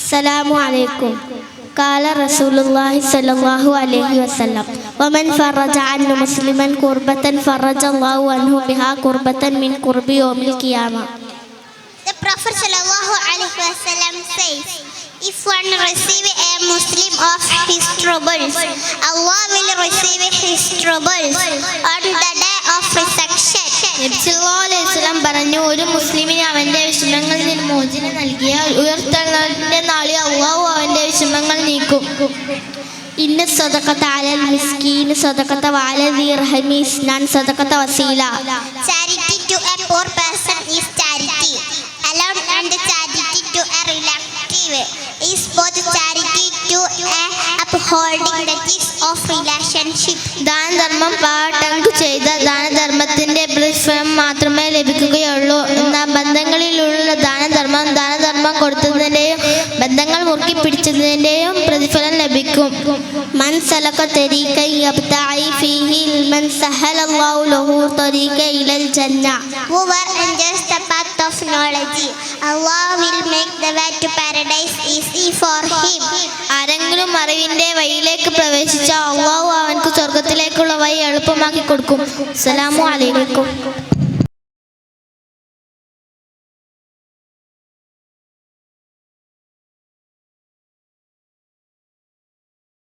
السلام عليكم. قال رسول الله صلى الله عليه وسلم ومن فرج عن مسلما كربة فرج الله عنه بها كربة من كرب يوم القيامة. The Prophet sallallahu alaihi wasallam says, if one receive a Muslim of his troubles, Allah will receive his troubles on the day of resurrection. നബി സല്ലല്ലാഹു അലൈഹി വസല്ലം പറഞ്ഞു, ഒരു മുസ്ലിമിന് അവന്റെ വിഷമങ്ങളിൽ നിന്ന് മോചനം നൽകിയ ഉയർത്തെഴുന്നേൽപ്പിന്റെ നാളിൽ അല്ലാഹു അവന്റെ വിഷമങ്ങൾ നീക്കും. ഇന്ന സദഖത അലൽ മിസ്കീൻ സദഖത വഅല the റഹമി ഇസ്നാൻ സദഖത വസീല. Charity to a poor person is charity alone, and charity to a relative is both charity to a upholding the gist of relationship. ദാനധർമ്മം പാട്ടങ്ക് ചെയ്ത ദാനധർമ്മത്തിന്റെ പ്രതിഫലം മാത്രമേ ലഭിക്കുകയുള്ളൂ. എന്നാൽ ബന്ധങ്ങളിലുള്ള ദാനധർമ്മം കൊടുത്തതിന്റെയും ബന്ധങ്ങൾ മുറുക്കി പിടിച്ചതിന്റെയും പ്രതിഫലം ലഭിക്കും. മൻ സലക തരീഖൻ യബ്തഈ ഫീഹി ഇൽമൻ സഹലല്ലാഹു ലഹു തരീഖ ഇലൽ ജന്ന. Whoever enjoys the path of knowledge, Allah will make the way to paradise easy for him. ആരെങ്കിലും അറിവിന്റെ വഴിയിലേക്ക് പ്രവേശിച്ചാൽ അല്ലാഹു അവൻക്ക് സ്വർഗ്ഗത്തിലേക്കുള്ള വഴി എളുപ്പമാക്കി കൊടുക്കും. അസ്സലാമു അലൈക്കും.